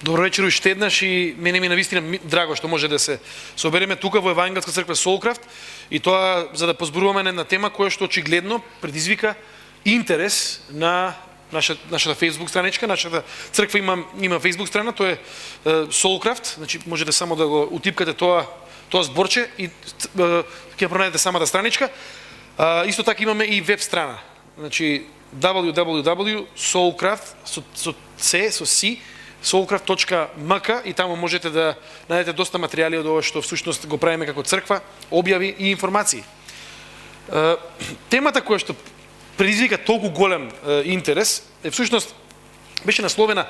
Добро вечер уште еднаш и мене ми навистина драго што може да се собереме тука во Евангелска црква Солкрафт и тоа за да позборуваме на една тема која што очигледно предизвика интерес на нашата Facebook страничка. Нашата црква има Facebook страна, тоа е Солкрафт, значи можете само да го утипкате тоа зборче и ќе пронајдете самата страничка. Исто така имаме и веб страна. Значи www.soulcraft soulcraft.mk и таму можете да најдете доста материјали од ова што всушност го правиме како црква, објави и информации. Темата која што предизвика толку голем интерес е всушност беше насловена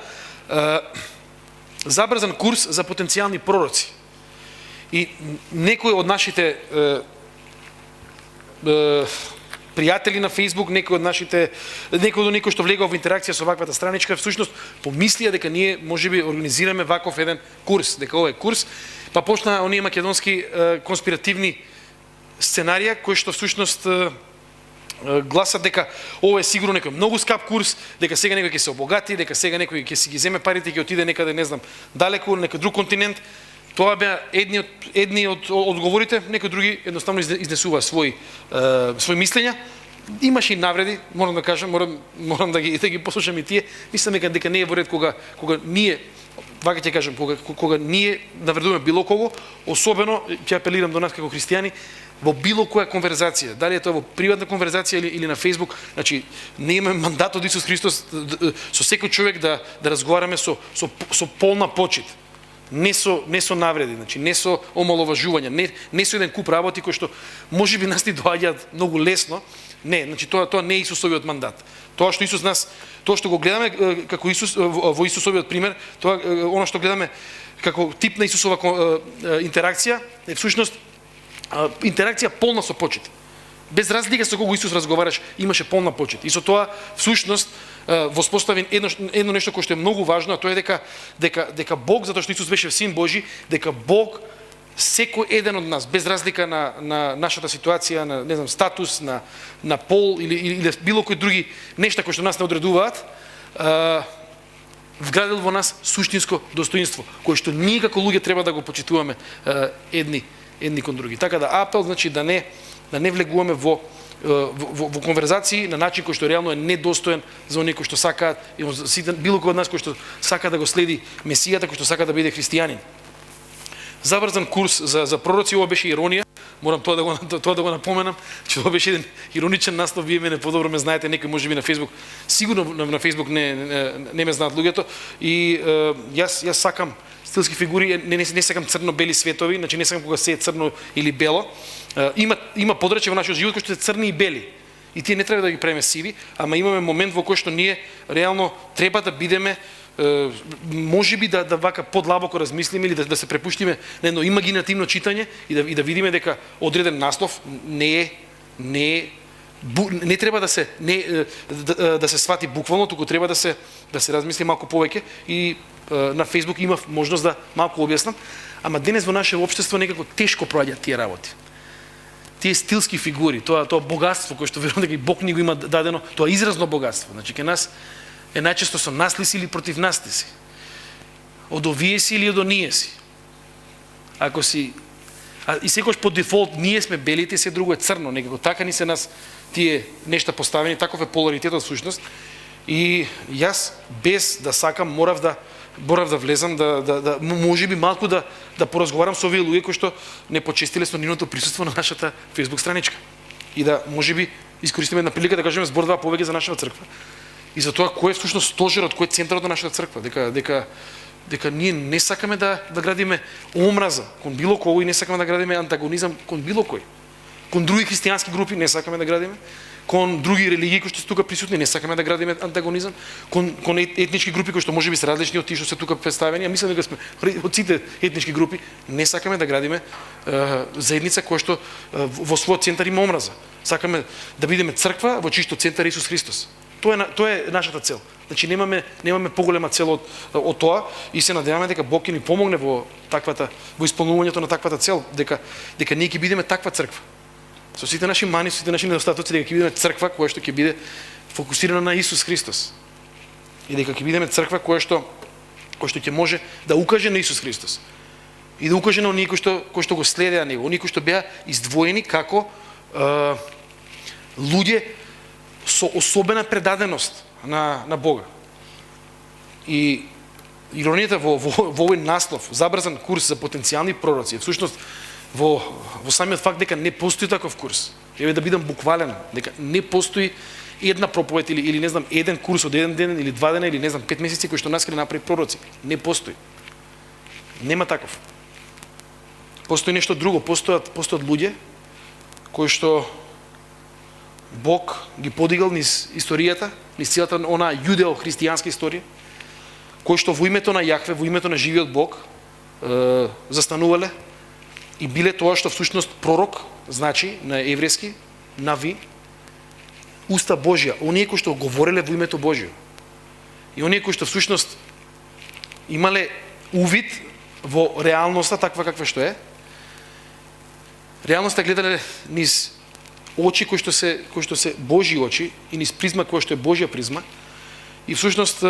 забрзан курс за потенцијални пророци. И некои од нашите пријатели на Facebook, некои што влегува во интеракција со ваквата страничка, всушност помислија дека ние можеби организираме ваков еден курс, дека ова е курс, па почна оние македонски конспиративни сценарија кои што всушност гласат дека ова е сигурно некој многу скап курс, дека сега некој ќе се обогати, дека сега некој ќе си ги земе парите и ќе отиде некаде, не знам, далеку, некој друг континент. Тоа беа едни од одговорите, некои други едноставно изнесува своји мислења. Имаше и навреди, морам да кажам, морам да ги послушам и тие. Мислам дека не е во ред кога ние, вака ќе кажам, кога ние навредуваме било кого, особено ќе апелирам до нас како христијани, во било која конверзација, дали е тоа во приватна конверзација или на Facebook, значи не имаме мандат од Исус Христос со секој човек да разговараме со полна почит. Не со навреди, значи не со омаловажување, не со еден куп работи кои што можеби нас ни доаѓаат многу лесно. Не, значи тоа не е Исусовиот мандат. Тоа што Исус нас, тоа што го гледаме како Исус во Исусовиот пример, тоа она што гледаме како тип на Исусова интеракција е всушност интеракција полна со почит. Без разлика со кого Исус разговараш, имаше полна почит. И со тоа всушност воспостави едно нешто кое што е многу важно, а тоа е дека Бог, затоа што Исус беше Син Божи, дека Бог секој еден од нас, без разлика на нашата ситуација, на не знам статус, на пол или било кои други нешта кои што нас не одредуваат, вградил во нас суштинско достоинство, кое што ние како луѓе треба да го почитуваме едни кон други. Така да апел, значи да не влегуваме во конверзации на начин кој што реално е недостоен за оние кои што сакаат, било кој од нас кој што сака да го следи Месијата, кој што сака да биде христијанин. Забрзан курс за пророци, ова беше иронија, морам тоа да го напоменам, че ова беше еден ироничен наслов, вие мене подобро ме знаете, некој можеби на Facebook, сигурно на Facebook не ме знаат луѓето, и јас сакам стилски фигури, не сакам црно-бели светови, значи не сакам кога се е црно или бело. Има подрачје во нашиот живот кои што се црни и бели. И тие не треба да ги правиме сиви, ама имаме момент во кој што ние реално треба да бидеме можеби да вака подлабоко размислиме или да се препуштиме на едно имагинативно читање и да видиме дека одреден наслов не треба да се свати буквално, туку треба да се размисли малку повеќе и на Facebook имав можност да малку објаснам, ама денес во наше општество некако тешко проаѓаат тие работи. Тие стилски фигури, тоа богатство кое што верувам дека и Бог ни го има дадено, тоа изразно богатство. Значи ке нас е најчесто со нас ли си или против нас ли си. Од овие си или од оние си. Ако си и секојаш по дефолт ние сме белите, се друго е црно, некако така ни се нас тие нешта поставени, таков е поларитетот всушност. И јас без да сакам морав да влезам, да можеби малку да поразговарам со овие луѓе кои што не почестиле со нивното присуство на нашата Facebook страничка. И да можеби искористиме една прилика да кажеме збор два повеќе за нашата црква. И за тоа кој е всушност стожерот, кој е центарот на нашата црква, дека ние не сакаме да градиме омраза кон било кој и не сакаме да градиме антагонизам кон било кој. Кон други христијански групи не сакаме да градиме, кон други религии кои што се тука присутни не сакаме да градиме антагонизам, кон етнички групи кои што можеби се различни од тие што се тука представени, а мислам дека сме од сите етнички групи не сакаме да градиме заедница која што во својот центар има омраза. Сакаме да бидеме црква во чиј центар е Исус Христос. Тоа е нашата цел. Значи немаме поголема цел од тоа и се надеваме дека Бог ќе ни помогне во исполнувањето на таквата цел, дека ние ќе бидеме таква црква. Со сите наши мани, со сите наши недостатоци, дека ќе бидеме црква која што ќе биде фокусирана на Исус Христос. И дека ќе бидеме црква која што кој што ќе може да укаже на Исус Христос и да укаже на оние кои што го следеа него, оние кои што беа издвоени како луѓе со особена предаденост на Бога. И иронијата во овој наслов, забрзан курс за потенцијални пророци, всушност во самиот факт дека не постои таков курс. Еве да бидам буквален, дека не постои една проповед или не знам еден курс од еден ден или 2 дена или не знам 5 месеци кој што нас ќе направи пророци. Не постои. Нема таков. Постои нешто друго, постојат луѓе кои што Бог ги подигал низ историјата, низ целата она јудео-христијанска историја, кои што во името на Јахве, во името на живиот Бог застанувале и биле тоа што всушност пророк значи на еврејски нави, уста Божја, оние кои што говореле во името Божјо. И оние кои што всушност имале увид во реалноста таква каква што е. Реалноста гледале низ очи кои што се Божји очи и низ призма која што е Божја призма. И всушност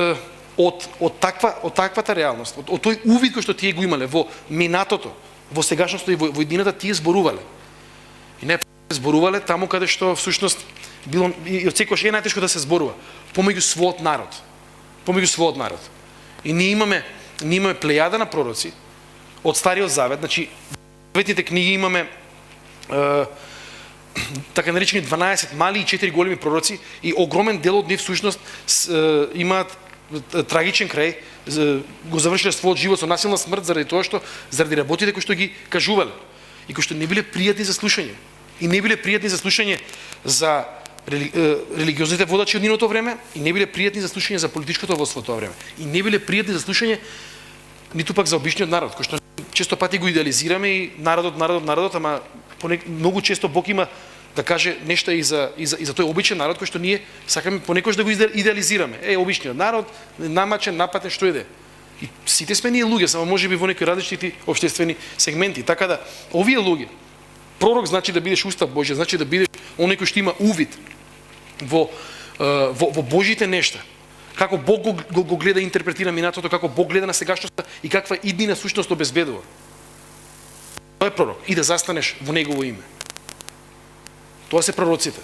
од таквата реалност, од тој увид кој што тие го имале во минатото, во сегашноста и во иднината, тие зборувале. И не зборувале таму каде што всушност било и од секогаш е најтешко да се зборува помеѓу својот народ. Помеѓу својот народ. И ние имаме плејада на пророци од Стариот Завет, значи заветните книги имаме така наречени 12 мали и 4 големи пророци и огромен дел од нив всушност имаат трагичен крај, го завршиле својот живот со насилна смрт заради тоа што заради работите кои што ги кажувале и кои што не биле пријатни за слушање. И не биле пријатни за слушање за религиозните водачи од нивното време и не биле пријатни за слушање за политичкото водство тоа време. И не биле пријатни за слушање ниту пак за обичниот народ, кој што често пати го идеализираме и народот, ама многу често Бог има да каже нешто и за тој обичен народ кој што ние сакаме понекогаш да го идеализираме. Обичниот народ, намачен, напатен, што иде. И сите сме ние луѓе, само можеби во некои различити општествени сегменти. Така да, овие луѓе, пророк значи да бидеш устав Божје, значи да бидеш оној кој што има увид во Божите нешта. Како Бог го гледа и интерпретира минатото, како Бог гледа на сегашноста и каква иднина сушност обезбедува. Тоа е пророк. И да застанеш во негово име. Тоа се пророците.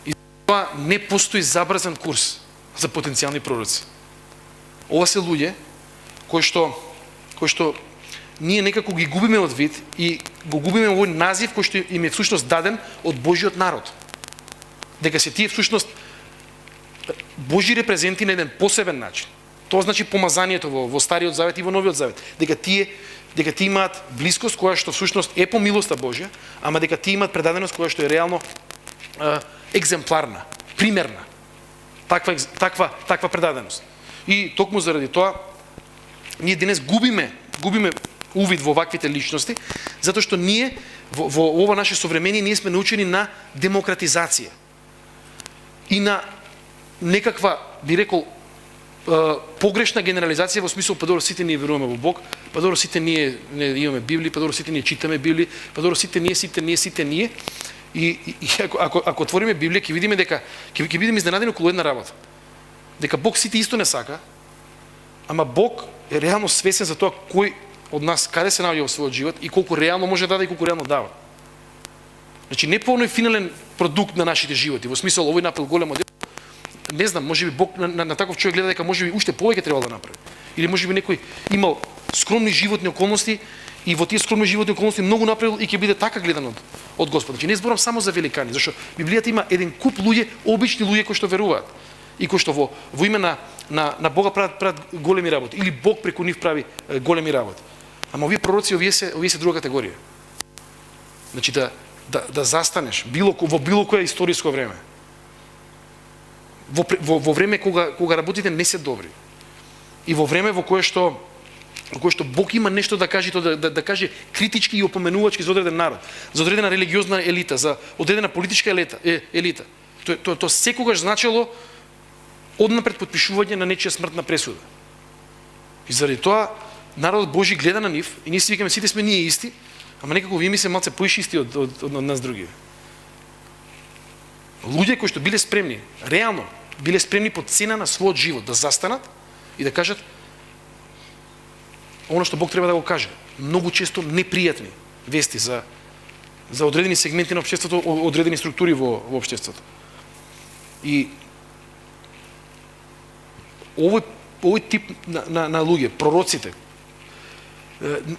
И тоа не постои забрзан курс за потенцијални пророци. Ова се луѓе кои што ние некако ги губиме од вид и го губиме овој назив кој што им е всушност даден од Божјиот народ. Дека се тие всушност Божји репрезенти на еден посебен начин. Тоа значи помазанието во Стариот Завет и во Новиот Завет. Дека тие имаат блискост која што всушност е по милоста Божја, ама дека тие имаат предаденост која што е реално екземпларна, примерна. Таква предаденост. И токму заради тоа ние денес губиме увид во ваквите личности, затоа што ние во ова наше современие ние сме научени на демократизација и на некаква, би рекол, погрешна генерализација во смисол, па добро, сите ние веруваме во Бог, па добро, сите ние имаме Библија, па добро, сите ние читаме Библија, па добро, сите ние. И ако отвориме Библија, ќе видиме дека ќе бидеме изненадени околу една работа. Дека Бог сите исто не сака, ама Бог е реално свесен за тоа кој од нас каде се наоѓа во својот живот и колку реално може да даде и колку реално дава. Значи не по оној финален продукт на нашите животи, во смисол овој направил големо дело. Не знам, можеби Бог на таков човек гледа дека можеби уште повеќе требало да направи. Или можеби некој имал скромни животни околности и во тие скромни животни околности многу направил и ќе биде така гледан од Господ. Значи не зборам само за великани, зашто Библијата има еден куп луѓе, обични луѓе кои што веруваат и кои што во име на Бога прават големи работи или Бог преку нив прави големи работи. Ама овие пророци, овие се друга категорија. Значи да застанеш во било кое историско време. Во време кога работите не се добри. И во време во кое што Бог има нешто да каже, да каже критички и опоменувачки за одреден народ, за одредена религиозна елита, за одредена политичка елита. Тоа секогаш значело однапред подпишување на нечија смртна пресуда. И заради тоа народот Божи гледа на нив и ние си викаме сите сме ние исти, ама некако вие ми се малце поишисти од нас други. Луѓе кои што биле спремни, реално биле спремни по цена на својот живот да застанат и да кажат оно што Бог треба да го каже. Многу често непријатни вести за одредени сегменти на општеството, одредени структури во општеството. И овој тип на луѓе, пророците,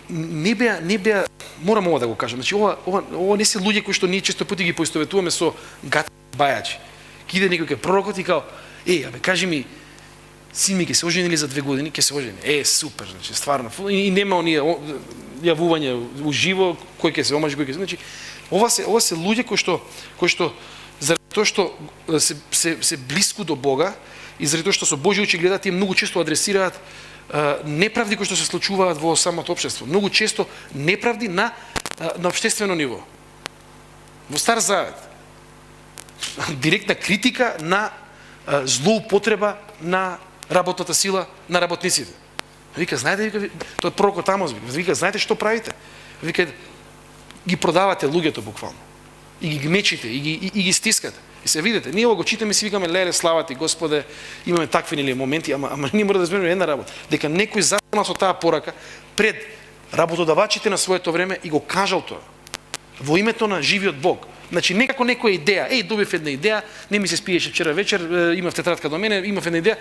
не беа, морам ова да го кажам, значи ова не се луѓе кои што ние често пати ги поистоветуваме со гат бајачи. Киде некој кај пророкот и као, кажи ми, син ми ќе се ожени ли за 2 години, ќе се ожени. Супер, значи стварно. И нема оние јавување уживо кој ќе се омажи, кој ќе се, значи ова се луѓе кои што заради тоа што се блиску до Бога и заради тоа што со Божји очи гледаат, тие многу често адресираат неправди кои што се случуваат во самото општество. Многу често неправди на општествено ниво. Во Стар Завет директна критика на злоупотреба на работната сила на работниците. Вика, знаете, тоа пророкот Амос, вика, знаете што правите? Вика, ги продавате луѓето буквално. И ги гмечите, и ги стискате. И се видите, ние го читаме и си викаме, леле, слава ти, Господе, имаме такви нели моменти, ама ние мора да разбереме една работа. Дека некој запознал со таа порака пред работодавачите на своето време и го кажал тоа. Во името на живиот Бог. Значи, некако некоја идеја, добив една идеја, не ми се спиеше вчера вечер, имав тетрадка до мене, имав една идеја,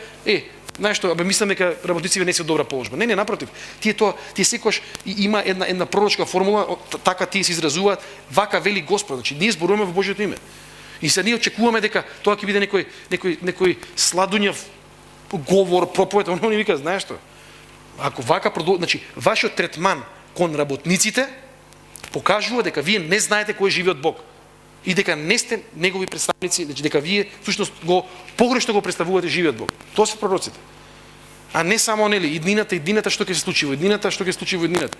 знаеш што, мислам дека работниците не се добра положба. Не, напротив. Тие секогаш има една пророчка формула, така тие се изразуваат, вака вели Господ. Значи, ние зборуваме во Божјото име. И се ние очекуваме дека тоа ќе биде некој сладуњав говор, проповед, оно ни вика, знаеш што? Ако вака значи, вашиот третман кон работниците покажува дека вие не знаете кој е живиот Бог. И дека не сте негови представници, значи дека вие всушност погрешно го представувате живиот Бог. Тоа се пророците. А не само нели иднината што ќе се случи во иднината, што ќе се случи во иднината.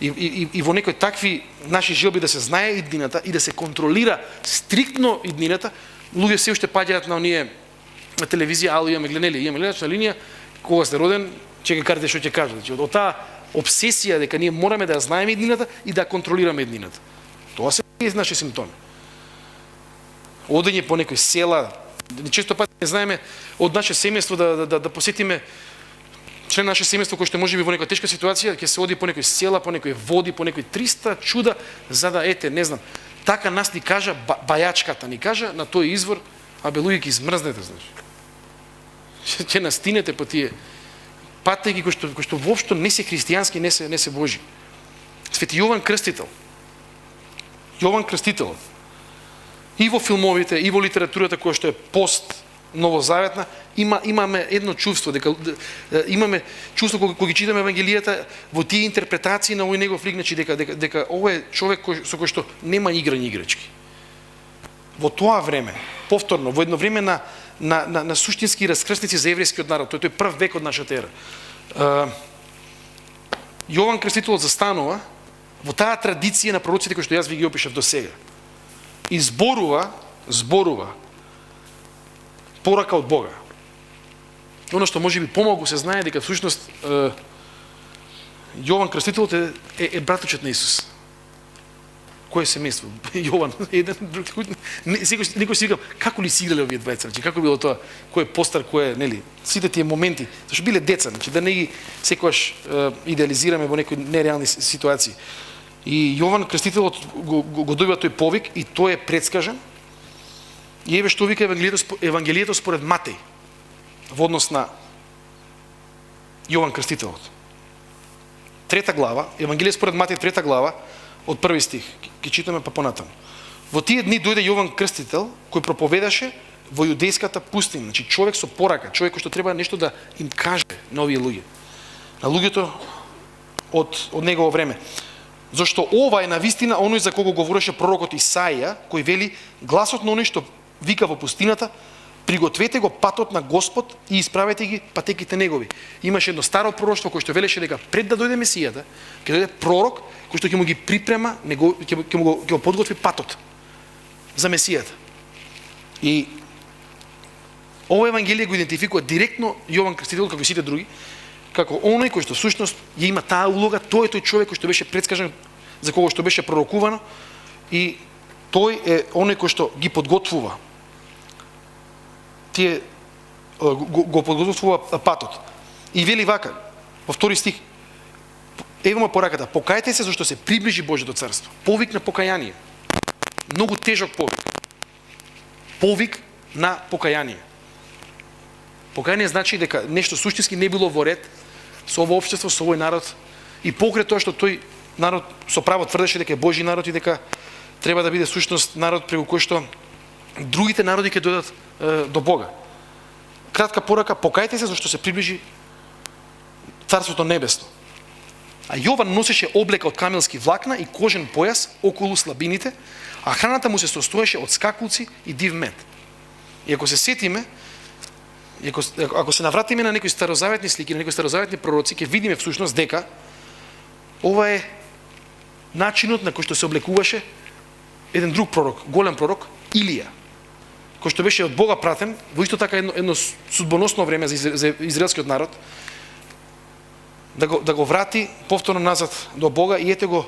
И во некои такви наши желби да се знае иднината и да се контролира стриктно иднината, луѓе се уште паѓаат на оние на телевизија, имаме гледачна линија, кога сте роден, ќе кажете што ќе кажат. Значи од таа обсесија дека ние мораме да знаеме иднината и да контролираме иднината. Тоа се наши симптоми. Одење по некои села, често пати не знаеме од наше семејство да посетиме член наше семејство кој што можеби во некоја тешка ситуација, ќе се оди по некои села, по некои води, по некои 300 чуда, за да не знам, така нас ни кажа бајачката ни кажа на тој извор, луѓе ќе измрзнете, значи. Ќе настинете по тие патеки кои што воопшто не се христијански, не се Божи. Свети Јован Крстител. Јован Крстителот. И во филмовите, и во литературата која што е пост новозаветна, имаме едно чувство, дека имаме чувство кога ги читаме Евангелијата, во тие интерпретации на овој негов лик, значи дека овој е човек со кој што нема играчки. Во тоа време, повторно, во едно време на суштински раскрсници за еврејскиот народ, тој прв век од нашата ера. Јован Крстителот застанува во таа традиција на пророците кои што јас ви ги опишав до сега. И зборува порака од Бога. Оно што може би помалку се знае дека всушност Јован Крстителот е братучет на Исус. Кој е семејство? Јован, еден друг. Некој си викал, како ли си играле овие двајца? Значи, како било тоа? Кој е постар, кој е, нели? Сите тие моменти, зашто биле деца, значи да не ги секогаш идеализираме во некои нереални ситуации. И Јован Крстителот го добива тој повик и тој е предскажен. И еве што вика Евангелието според Матеј во однос на Јован Крстителот. 3 глава, Евангелие според Матеј 3 глава, од 1 стих, ќе читаме па понатаму. Во тие дни дојде Јован Крстител, кој проповедаше во јудејската пустина, значи човек со порака, човек кој што треба нешто да им каже на овие луѓе. На луѓето од негово време. Зашто ова е навистина оној за кого говореше пророкот Исаија, кој вели гласот на оној што вика во пустината, пригответе го патот на Господ и исправете ги патеките негови. Имаше едно старо пророштво кој што велеше дека пред да дојде Месијата, ќе дојде пророк кој што ќе му ги припрема, ќе го подготви патот за Месијата. И ово Евангелие го идентификува директно Јован Крстител како и сите други, како оној кој што всушност ја има таа улога, тој е тој човек кој што беше предскажан, за кого што беше пророкувано, и тој е оној кој што ги подготвува. Тие го подготвува патот. И вели вака, во 2 стих, Ево му пораката, покајте се зашто се приближи Божјото царство. Повик на покаяние. Многу тежок повик. Повик на покаяние. Покаяние значи дека нешто суштински не било во ред со ово општество, со овој народ, и покрај тоа што тој народ со право тврдеше дека е Божји народ и дека треба да биде сушност народ преку кој што другите народи ќе дојдат до Бога. Кратка порака, покајте се зашто се приближи Царството небесно. А Јован носеше облека од камилски влакна и кожен појас околу слабините, а храната му се состоеше од скакулци и див мед. И ако се сетиме, ако се навратиме на некои старозаветни слики, на некои старозаветни пророци, ќе видиме всушност дека ова е начинот на кој што се облекуваше еден друг пророк, голем пророк, Илија, кој што беше од Бога пратен во исто така едно судбоносно време за израелскиот народ, да го врати повторно назад до Бога, и ете го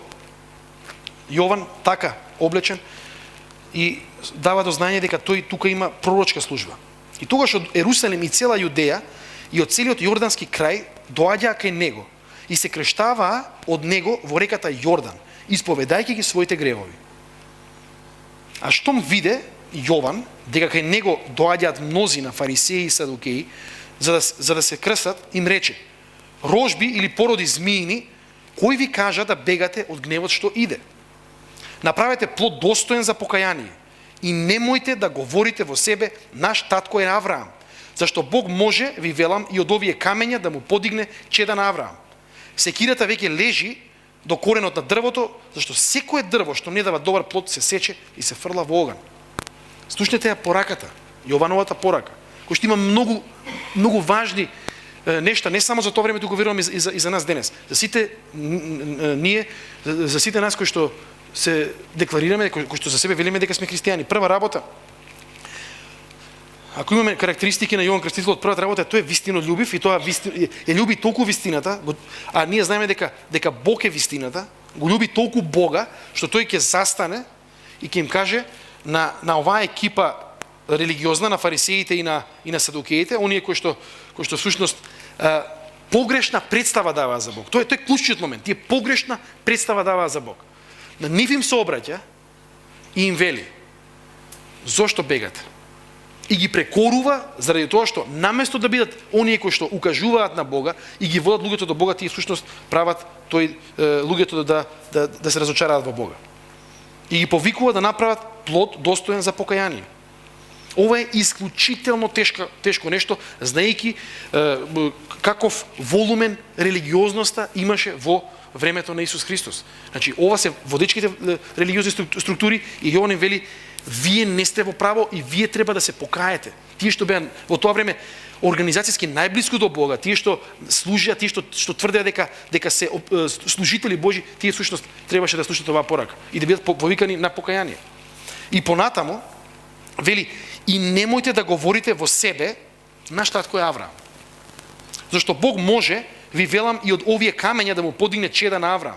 Јован така облечен и дава до знање дека тој тука има пророчка служба. И тогаш од Ерусалим и цела Јудеја и од целиот Јордански крај доаѓаа кај него и се крштаваа од него во реката Јордан, исповедајќи ги своите гревови. А штом виде Јован дека кај него доаѓаат мнозина фарисеи и садукеи за да се крстат, им рече: рожби или породи змиини, кој ви кажа да бегате од гневот што иде? Направете плод достоен за покаяние и немојте да говорите во себе: наш татко е Авраам, зашто Бог може, ви велам, и од овие камења да му подигне чеда на Авраам. Секирата веќе лежи до коренот на дрвото, зашто секое дрво што не дава добар плод се сече и се фрла во оган. Слушнете ја пораката, Јовановата порака, кој што има многу важни нешта, не само за тоа време, туку верувам и за нас денес. За сите ние, за сите нас кои што се декларираме, кои што за себе велиме дека сме христијани. Прва работа, ако имаме карактеристики на Јован Крстителот, првата работа е тој е вистинолюбив, и тоа е љуби толку вистината, а ние знаеме дека Бог е вистината, го љуби толку Бога, што тој ќе застане и ќе им каже на оваа екипа религиозна, на фарисеите и на садукеите, оние кои што всушност погрешна представа даваа за Бог. Тоа е клучниот момент. Тие погрешна представа даваа за Бог. На нив им се обраќа и им вели: зошто бегате? И ги прекорува заради тоа што наместо да бидат оние кои што укажуваат на Бога и ги водат луѓето до Бога, тие всушност прават луѓето да се разочараат во Бога. И ги повикува да направат плод достоен за покаяние. Ова е исклучително тешко нешто, знаејќи каков волумен религиозноста имаше во времето на Исус Христос. Значи, ова се водечките религиозни структури, и Јован им вели: вие не сте во право и вие треба да се покаете. Тие што беа во тоа време организацијски најблиску до Бога, тие што служија, тие што тврдеа дека се служители Божи, тие всушност требаше да слушнат оваа порака и да бидат повикани на покаяние. И понатаму вели: и немојте да говорите во себе: наш татко е Авраам. Зашто Бог може, ви велам, и од овие камења да му подигне чеда на Авраам.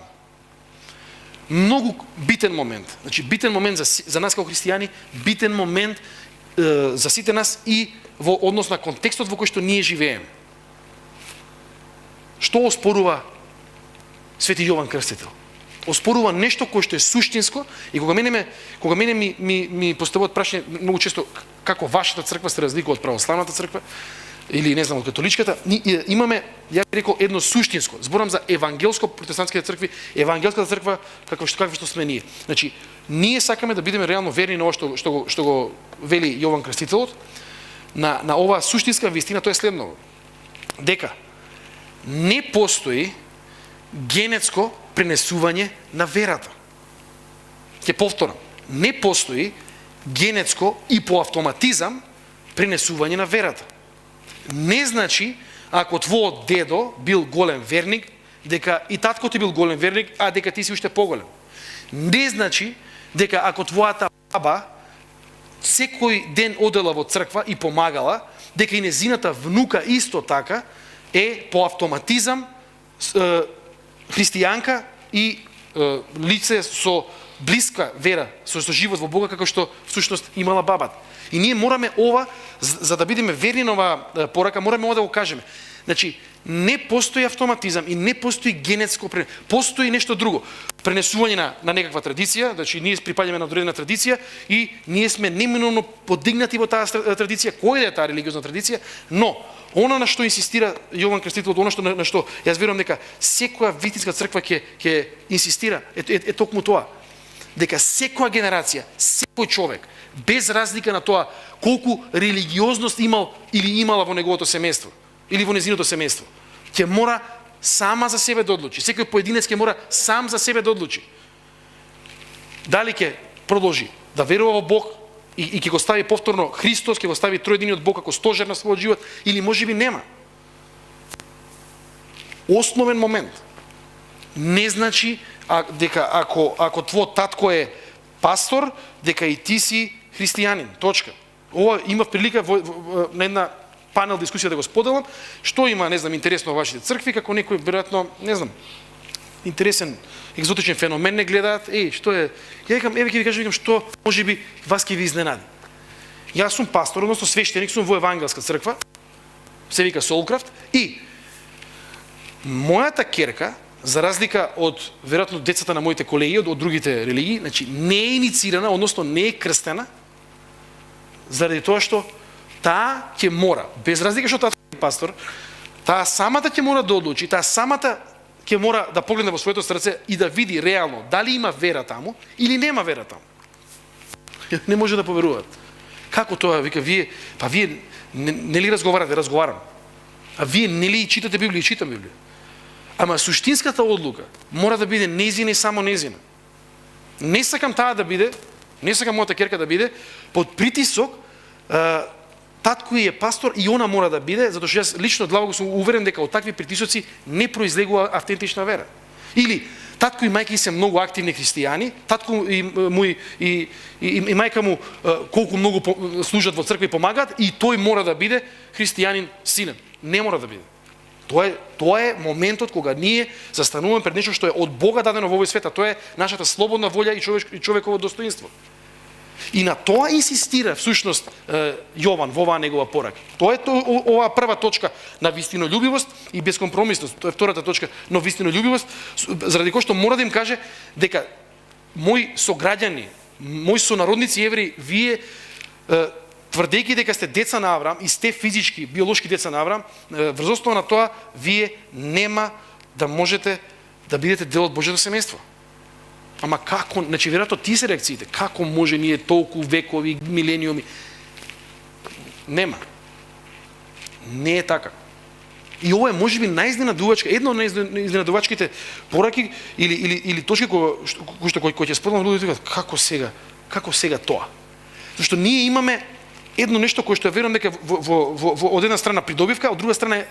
Многу битен момент. Значи, битен момент за нас како христијани, битен момент за сите нас и во однос на контекстот во кој што ние живееме. Што оспорува Свети Јован Крстител? Оспорува нешто кое што е суштинско, и кога мене ми поставуваат прашање многу често како вашата црква се разликува од православната црква или не знам од католичката, имаме, ја би рекол, едно суштинско. Зборам за евангелско-протестантските цркви, евангелската црква какви што сме ние. Значи, ние сакаме да бидеме реално верни на ова што го вели Јован Крстителот, на оваа суштинска вистина, тоа е следното: дека не постои генетско пренесување на верата. Ќе повторам, не постои генетско и по автоматизам пренесување на верата. Не значи, ако твојот дедо бил голем верник, дека и татко ти бил голем верник, а дека ти си уште поголем. Не значи дека ако твојата баба секој ден одела во црква и помагала, дека и незината внука исто така е по автоматизам христијанка и лице со блиска вера, со живот во Бога, како што всушност имала бабата. И ние мораме ова, за да бидеме верни на оваа порака, мораме ова да го кажеме. Значи, не постои автоматизам и не постои генетско пренесување. Постои нешто друго. Пренесување на некаква традиција, значи ние припаѓаме на одредена традиција и ние сме неминовно подигнати во таа традиција, која е таа религиозна традиција, но она на што инсистира Јован Крстителот, она на што јас верувам дека секоја вистинска црква ќе инсистира, е токму тоа. Дека секоја генерација, секој човек, без разлика на тоа колку религиозност имал или имала во неговото семејство, или во незиното семејство, ќе мора сама за себе да одлучи. Секој поединец ќе мора сам за себе да одлучи. Дали ќе продолжи да верува во Бог и ќе го стави повторно Христос, ќе го стави троединиот Бог како стожер на својот живот, или можеби нема. Основен момент не значи дека ако твој татко е пастор, дека и ти си христијанин. Точка. Ова имав прилика на една панел дискусија да го споделам, што има, не знам, интересно во вашите цркви, како некој веројатно, не знам, интересен, екзотичен феномен не гледаат, што е? Ја викам, еве ќе ви кажам што можеби вас ќе ви изненади. Јас сум пастор, односно свештеник сум во евангелска црква, се вика Солкрафт, и мојата ќерка, за разлика од веројатно децата на моите колеги од другите религии, значи не е иницирана, односно не е крстена, заради тоа што таа ќе мора, без разлика што таа е пастор, таа самата ќе мора да одлучи, таа самата ќе мора да погледне во своето срце и да види реално дали има вера таму или нема вера таму. Не може да поверуваат. Како тоа? Вика, вие нели разговарате? Разговарам. А вие нели читате Библија? Читам Библија. Ама суштинската одлука мора да биде незина и само незина. Не сакам таа да биде, не сакам мојата ќерка да биде под притисок, татко е пастор и она мора да биде, затоа што јас лично длабоко сум уверен дека од такви притисоци не произлегува автентична вера. Или татко и мајка се многу активни христијани, татко и мајка му колку многу служат во црква и помагаат, и тој мора да биде христијанин синен. Не мора да биде. Тоа е моментот кога ние застануваме пред нешто што е од Бога дадено во овој свет, а тоа е нашата слободна волја и човеково достоинство. И на тоа инсистира всушност Јован во оваа негова порака. Тоа е оваа прва точка на вистинољубивост и безкомпромисност. Тоа е втората точка, но вистинољубивост, заради кој што мора да им каже дека мои сограѓани, мои сонародници евреи, вие тврдејќи дека сте деца на Авраам и сте физички, биолошки деца на Авраам, врз основа на тоа вие нема да можете да бидете дел од Божјото семејство. Ама како, значи веројатно тие се реакциите, како може ние толку векови, милениуми? Нема. Не е така. И ова е можеби најизненадувачка, една од најизненадувачките пораки или точки кои ќе споделам луѓето, како сега тоа? Зашто ние имаме едно нешто кое што верувам дека во од една страна придобивка, од друга страна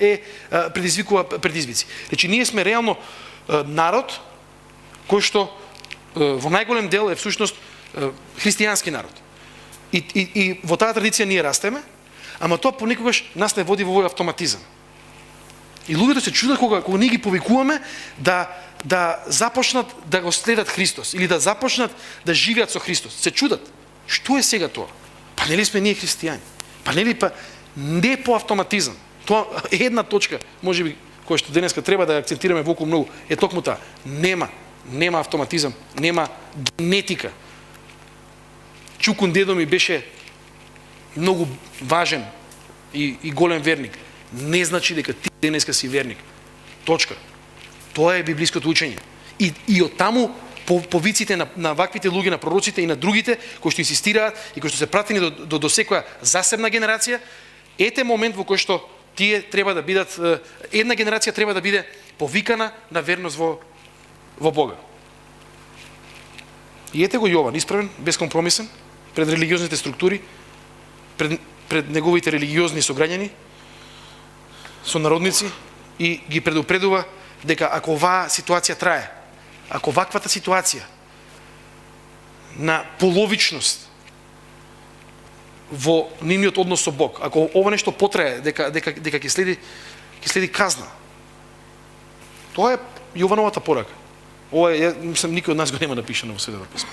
предизвикува предизвици. Значи ние сме реално народ кој што во најголем дел е всушност христијански народ. И во таа традиција ние растеме, ама тоа понекогаш нас не води во овој автоматизам. И луѓето се чудат кога ние ги повикуваме да започнат да го следат Христос или да започнат да живеат со Христос. Се чудат. Што е сега тоа? Па нели сме ние христијани? Па нели не по автоматизам. Тоа е една точка, можеби која што денеска треба да ја акцентираме волку многу, е токму таа. Нема автоматизам, нема генетика. Чукун дедо ми беше многу важен и голем верник. Не значи дека ти денеска си верник. Точка. Тоа е библиското учење. И од таму повиците на ваквите луѓе, на пророците и на другите кои што инсистираат и кои што се пратени до секоја засебна генерација, ете момент во кој што тие треба да бидат, една генерација треба да биде повикана на верност во Бога. И ете го Јован, исправен, безкомпромисен, пред религиозните структури, пред неговите религиозни сограѓани, сонародници, и ги предупредува дека ако оваа ситуација трае, ако ваквата ситуација на половичност во нивниот однос со Бог, ако ова нешто потрае, дека ќе следи казна. Тоа е Јовановата порака. Ова е, мислам, никој од нас го нема напишано во Светото писмо.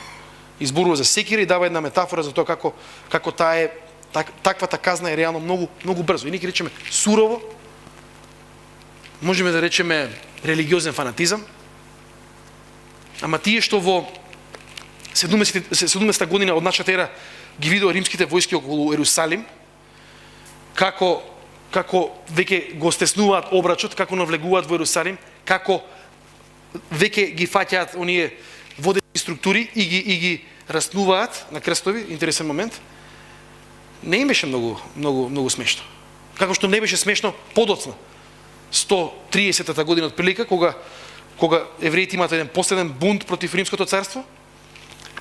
Изборува за секира и дава една метафора за тоа како таа е таквата казна е реално многу брзо. И ние ќе речеме сурово, можеме да речеме религиозен фанатизам. Ама тие што во 70 година од нашата ера ги видоа римските војски околу Ерусалим, како веќе го стеснуваат обрачот, како навлегуваат во Ерусалим, како веќе ги фаќаат оние водени структури и ги раснуваат на крстови, интересен момент. Не им беше многу смешно. Како што не беше смешно подоцна 130-та година од прилика, кога евреите имаат еден последен бунт против Римското царство,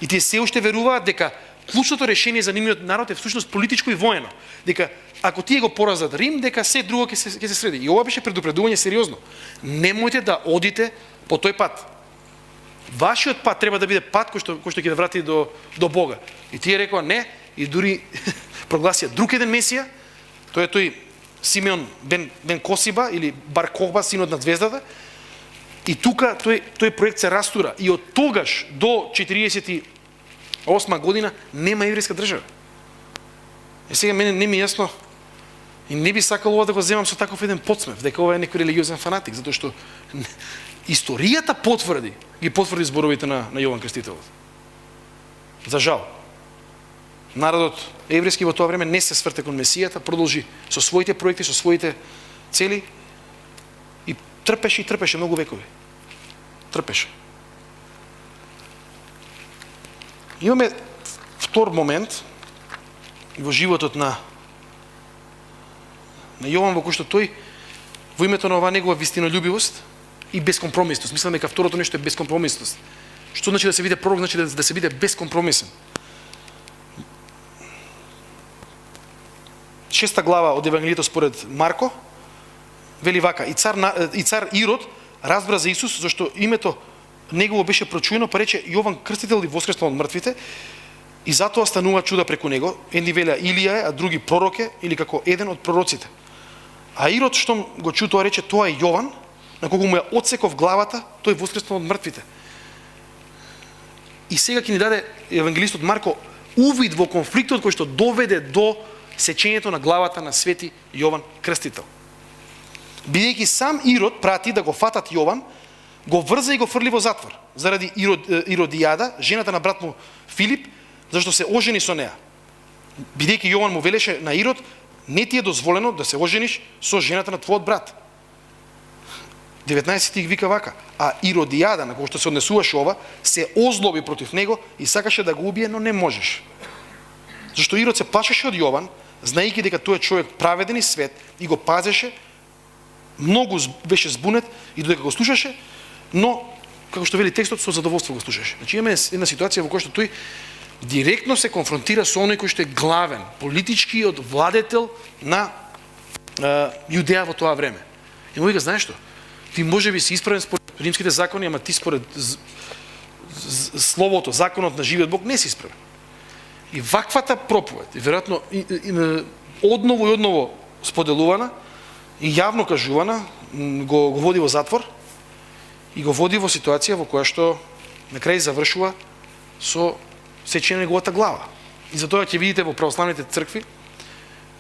и тие се уште веруваат дека клучното решение за нивниот народ е всушност политичко и воено. Дека ако тие го поразат Рим, дека се друго ќе се среди. И ова беше предупредување сериозно. Немојте да одите по тој пат. Вашиот пат треба да биде пат кој што ќе да врати до Бога. И тие рекоа не, и дури прогласија друг еден месија, тој е тој Симеон бен Косиба или Бар Кохба, синот на звездата. И тука тој проект се растура. И од тогаш до 48 година нема еврејска држава. И сега мене не ми е јасно и не би сакал ова да го земам со таков еден подсмев, дека ова е некој религиозен фанатик, затоа што историјата ги потврди зборовите на Јован Крстителот. За жал. Народот еврејски во тоа време не се сврте кон Месијата, продолжи со своите проекти, со своите цели и трпеше многу векови. Трпеше. Имаме втор момент во животот на Јован, во кој што тој во името на оваа негова вистинољубивост и безкомпромисност. Мислам дека второто нешто е безкомпромисност. Што значи да се биде пророк? Значи да се биде безкомпромисен. 6 глава од Евангелието според Марко вели вака: и цар Ирод разбра за Исус, зашто името негово беше прочуено, па рече: Јован Крстител и воскреснал од мртвите, и затоа станува чуда преку него. Едни велеа Илија е, а други пророк е, или како еден од пророците. А Ирод штом го чу тоа, рече: тоа е Јован, на кого му ја отсеков главата, тој воскреснал од мртвите. И сега ќе ни даде евангелистот Марко увид во конфликтот кој што доведе до сечењето на главата на свети Јован Крстител. Бидејќи сам Ирод прати да го фатат Јован, го врза и го фрли во затвор заради Иродијада, жената на брат му Филип, зашто се ожени со неа. Бидејќи Јован му велеше на Ирод: не ти е дозволено да се ожениш со жената на твојот брат. 19 стих вика вака: а Иродијада, на кој што се однесуваше ова, се озлоби против него и сакаше да го убие, но не можеш. Зашто Ирод се плашеше од Јован, знаејќи дека тој е човек праведен и свет, и го пазеше, многу беше збунет и додека го слушаше, но како што вели текстот, со задоволство го слушаше. Значи имаме една ситуација во која што тој директно се конфронтира со оној кој што е главен, политичкиот владетел на Јудеја во тоа време. И му вика: знаеш што? Ти можеби си исправен според римските закони, ама ти според словото, законот на живиот Бог не си исправен. И ваквата проповед, и веројатно одново и одново споделувана и јавно кажувана, го води во затвор и го води во ситуација во која што на крај завршува со сечење на неговата глава. И затоа ќе видите во православните цркви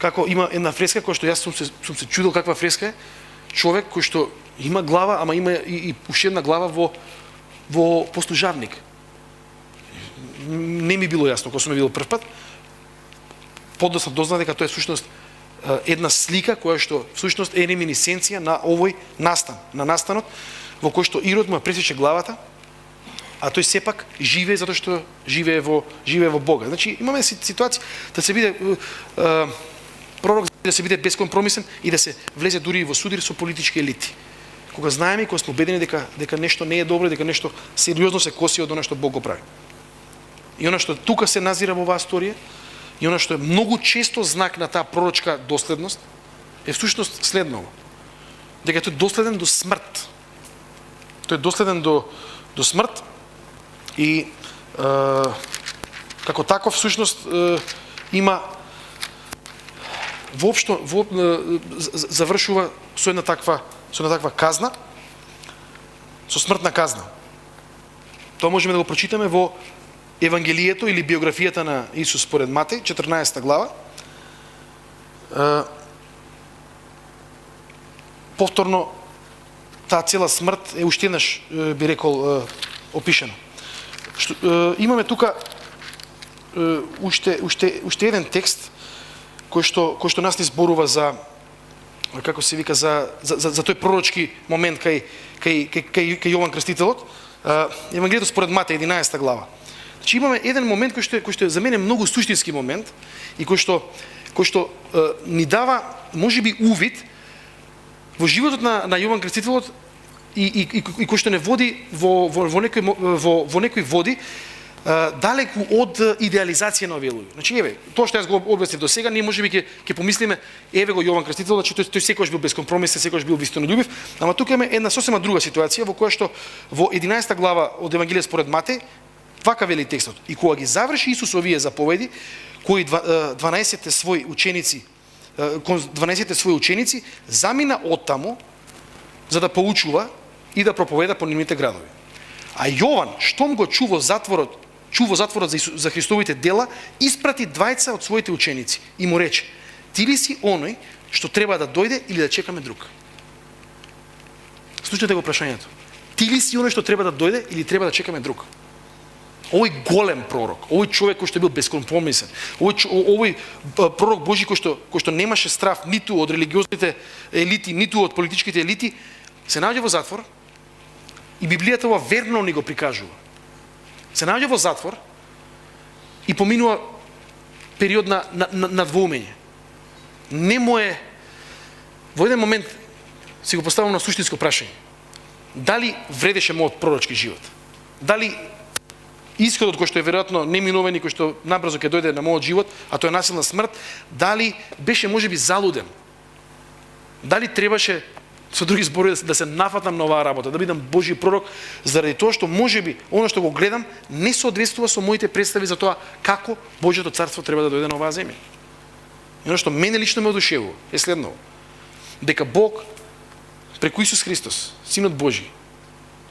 како има една фреска која што јас сум се чудел каква фреска е. Човек кој што има глава, ама има и уште една глава во послужавник. Не ми било јасно кога сум видел прв пат. Подоцна дознав дека тоа е всушност една слика која што всушност е реминисценција на овој настан, на настанот во кој што Ирод му пресече главата, а тој сепак живее затоа што живее во Бога. Значи имаме ситуација да се биде пророк, да се биде безкомпромисен и да се влезе дури и во судир со политички елити. Кога знаеме и кога сме убедени дека нешто не е добро, дека нешто сериозно се коси од она што Бог го прави. И она што тука се назира во оваа сторија, и она што е многу често знак на таа пророчка доследност, е всушност следново: дека тој е доследен до смрт. Тој е доследен до смрт и како таков всушност има воопшто завршува со една таква казна, со смртна казна. Тоа можеме да го прочитаме во Евангелието или биографијата на Исус според Матеј, 14 глава, повторно таа цела смрт е уште еднаш, би рекол, опишена. Имаме тука уште еден текст кој што нас ни зборува за, како се вика, за тој пророчки момент кај Јован Крстителот. Евангелието според Матеј 11 глава. Значи имаме еден момент кој што е за мене многу суштински момент и кој што ни дава можеби увид во животот на Јован Крстителот и кој што не води во некои води далеку од идеализација на овие луѓе. Значи еве, тоа што јас го објаснив до сега, ние можеби ќе помислиме, еве го Јован Крстител, значи тој секогаш бил безкомпромисен, секогаш бил вистинољубив, ама тука имаме една сосема друга ситуација во која што во 11 глава од Евангелието според Матеј вака вели текстот: и кога ги заврши Исус овие заповеди, кои 12 своји ученици замина оттаму за да поучува и да проповеда по нивните градови. А Јован, штом го чува затворот за Христовите дела, испрати двајца од своите ученици и му рече: ти ли си оној што треба да дојде или да чекаме друг? Слушнете го прашањето. Ти ли си оној што треба да дојде или треба да чекаме друг? Овој голем пророк, овој човек кој што бил безкомпромисен, овој пророк Божи кој што немаше страф ниту од религиозните елити, ниту од политичките елити, се наоѓа во затвор и Библијата ова верно ни го прикажува. Се наоѓа во затвор и поминува период на двоумење. Не му е, во еден момент си го поставам на суштинско прашање. Дали вредеше мојот пророчки живот? Дали исходот кој што е веројатно неминовен и кој што набрзо ќе дојде на мојот живот, а тоа е насилна смрт, дали беше можеби залуден? Дали требаше, со други зборови, да се нафатам на оваа работа, да бидам Божи пророк, заради тоа што можеби оно што го гледам не соодветствува со моите представи за тоа како Божјото царство треба да дојде на оваа земја. И оно што мене лично ме одушевува е следново: дека Бог преку Исус Христос, Синот Божи,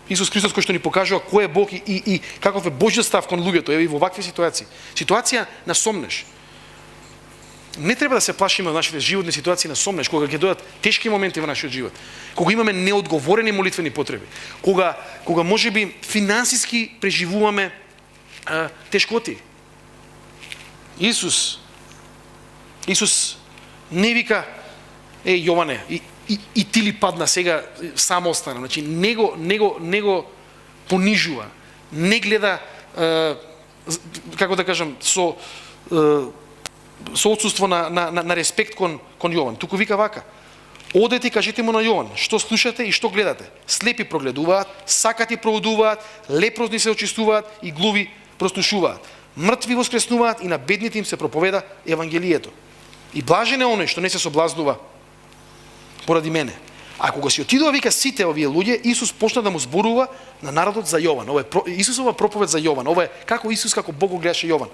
Исус Христос кој што ни покажува кој е Бог и каков е Божјиот став кон луѓето, и во вакви ситуации. Ситуација на сомнеш. Не треба да се плашиме од нашите животни ситуации на сомнеш, кога ќе дојдат тешки моменти во нашиот живот, кога имаме неодговорени молитвени потреби, кога можеби финансиски преживуваме тешкоти. Исус не вика: Јоване, и ти ли падна сега, само остана. Значи, не го понижува, не гледа, како да кажам, со отсуство на респект кон Јован. Туку вика вака: одете и кажете му на Јован, што слушате и што гледате. Слепи прогледуваат, сакати проводуваат, лепрозни се очистуваат и глуви простушуваат. Мртви воскреснуваат и на бедните им се проповеда Евангелието. И блажен е оној што не се соблазнува поради мене. А кога си отидува, вика, сите овие луѓе, Исус почна да му зборува на народот за Јован. Ова е Исусова проповед за Јован. Ова е како Исус, како Бог го гледаше Јован.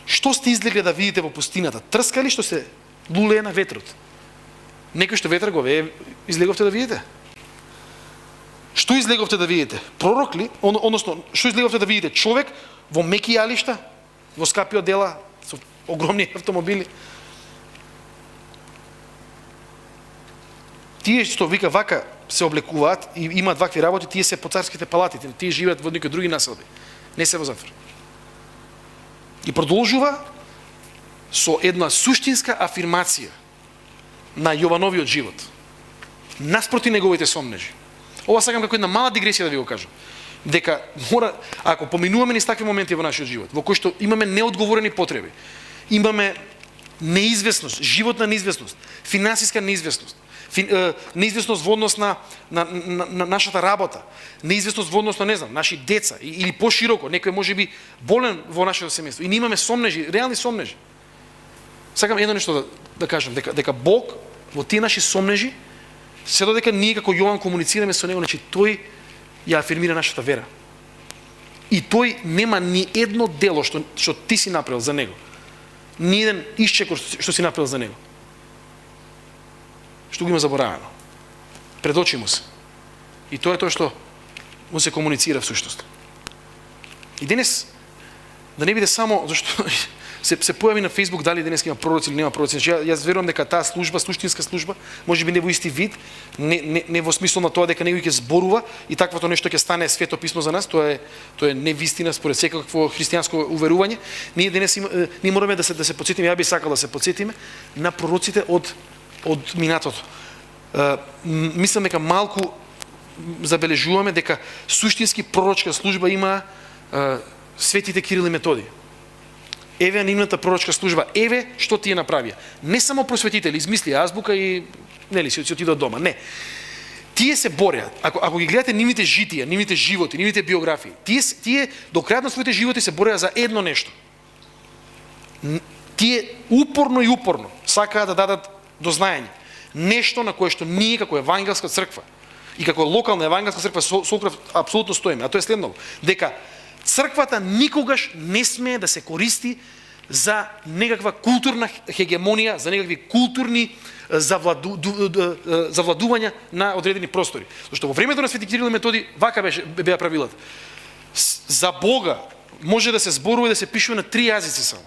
Што сте излегле да видите во пустината? Трска ли што се лулее на ветрот? Некој што ветер го вее, излеговте да видите? Што излеговте да видите? Пророк ли? Односно, што излеговте да видите? Човек во меки јалишта, во скапи одела, со огромни автомобили? Тие што вика вака се облекуваат и имаат вакви работи, тие се по царските палати, тие живеат во некои други населби, не се во затвор. И продолжува со една суштинска афирмација на Јовановиот живот, наспроти неговите сомнежи. Ова сакам како една мала дигресија да ви го кажам. Дека мора, ако поминуваме низ такви моменти во нашиот живот, во кои што имаме неодговорени потреби, имаме неизвестност, животна неизвестност, финансиска неизвестност, неизвестност во однос на нашата работа, неизвестност во однос на, не знам, наши деца или пошироко, некој може би болен во нашето семејство. И ние имаме сомнежи, реални сомнежи. Сакам едно нешто да кажам, дека Бог во тие наши сомнежи, се додека ние како Јован комуницираме со него, значи тој ја афирмира нашата вера. И тој нема ни едно дело што ти си направил за него. Ни еден исчекор што си направил за него, што го има заборавено. Пред очи му се. И тоа е тоа што му се комуницира всушност. И денес, да не биде само, зашто се појави на Facebook дали денес има пророци или нема пророци. Значи, јас верувам дека таа служба, суштинска служба, можеби не во исти вид, не во смисол на тоа дека некој ќе зборува и таквото нешто ќе стане свето писмо за нас, тоа е невистина според секакво христијанско уверување. Ние денес ние мораме да се потсетиме, ја би сакал да се потсетиме на пророците од минатото. Мислам дека малку забележуваме дека суштински пророчка служба има светите Кирил и Методи. Еве нивната пророчка служба, еве што тие направија. Не само просветители, измислија азбука и нели си отидат дома. Не. Тие се бореа. Ако ги гледате нивните житија, нивните животи, нивните биографии, тие до крајот на своите животи се бореа за едно нешто. Тие упорно сакаа да дадат до знаење нешто на кое што ние како евангелска црква и како локална евангелска црква Солкрав апсолутно стоиме, а тоа е следното, дека црквата никогаш не смее да се користи за некаква културна хегемонија, за некакви културни завладувања на одредени простори. Зашто во времето на Свети Кирил и Методи вака беа правилата. За Бога може да се зборува и да се пишува на 3 јазици само.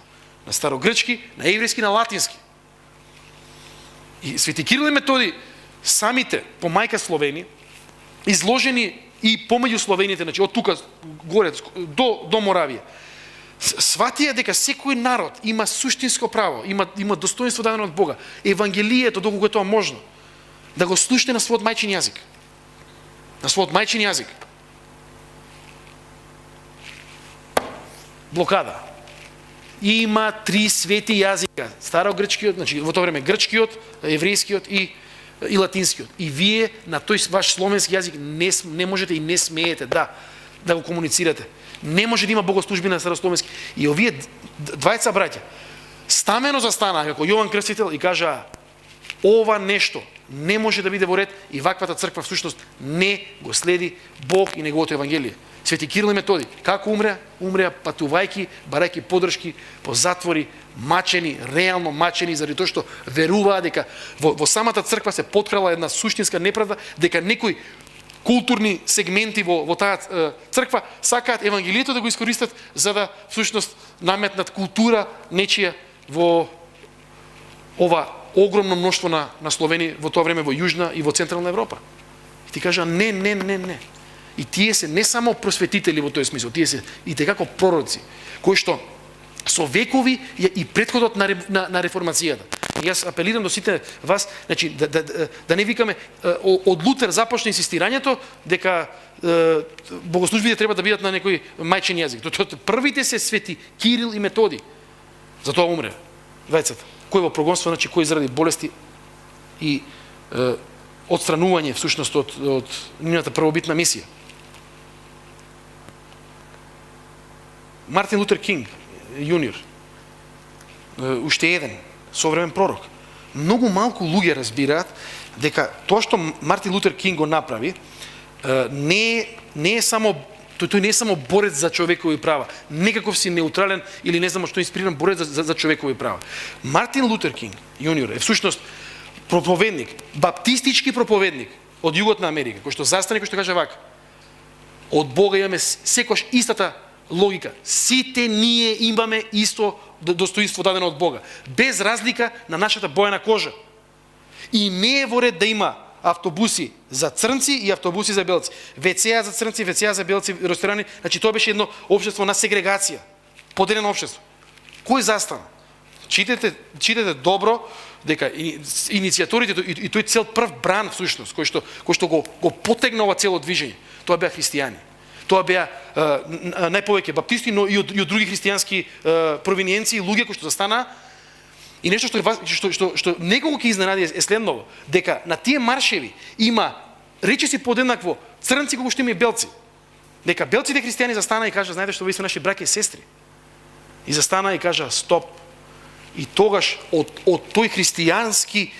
На старогрчки, на еврејски, на латински. И Свети Кирил и Методи самите по мајка Словени изложени и помеѓу словените, значи од тука горе до Моравија, сватија дека секој народ има суштинско право, има достоинство дадено од Бога, евангелието доколку е тоа можно, да го слушне на својот мајчин јазик. На својот мајчин јазик. Блокада. Има 3 свети јазика, старогрчкиот, значи во тоа време грчкиот, еврејскиот и латинскиот. И вие на тој ваш словенски јазик не можете и не смеете да го комуницирате. Не може да има богослужби на старословенски. И овие двајца браќа стамено застанаа како Јован Крстител и кажаа: ова нешто не може да биде во ред и ваквата црква всушност не го следи Бог и неговото евангелие. Свети Кирил и Методи како умреа? Умреа патувајќи, барајќи подршки по затвори, мачени, реално мачени, заради тоа што веруваа дека во самата црква се поткрала една суштинска неправда, дека некои културни сегменти во таа црква сакаат евангелието да го искористат за да всушност наметнат култура нечија во ова огромно мноштво на Словени во тоа време во Јужна и во Централна Европа. И ти кажа не. И тие се не само просветители во тој смисол, тие се и tekako пророци, кои што со векови и претходот на реформацијата. И јас апелирам до сите вас, значи да не викаме од Лутер започна инсистирањето дека богослужбите треба да бидат на некој мајчин јазик. Првите се Свети Кирил и Методи. Затоа умре двајцата. Кој во прогонство, значи кој заради болести и отстранување всушност од нивната првобитна мисија. Мартин Лутер Кинг јуниор, уште еден современ пророк. Многу малку луѓе разбираат дека тоа што Мартин Лутер Кинг го направи не е само тој не е само борец за човекови права, некаков си неутрален или не знам што инспириран борец за човекови права. Мартин Лутер Кинг јуниор е всушност проповедник, баптистички проповедник од југот на Америка, кој што застане, кој што каже вака: од Бога имаме секош истата логика. Сите ние имаме исто достоинство дадено од Бога, без разлика на нашата боја на кожа. И не е во ред да има автобуси за црнци и автобуси за белци. ВЦ-а за црнци, ВЦ-а за белци, ресторани. Значи тоа беше едно општество на сегрегација, поделено општество. Кој застана? Читате добро дека иницијаторите и тој цел прв бран всушност кој што го потегна ова цело движење, тоа беа христијани. Тоа беа најповеќе баптисти, но и од други христијански провиниенции, луѓе кои што застанаа. И нешто што некого ќе изненади е следново, дека на тие маршеви има речиси подеднакво црнци колку што има и белци. Дека белците христијани застанаа и кажа: знаете што, вие сте наши браќа и сестри. И застанаа и кажа: стоп. И тогаш од тој христијански,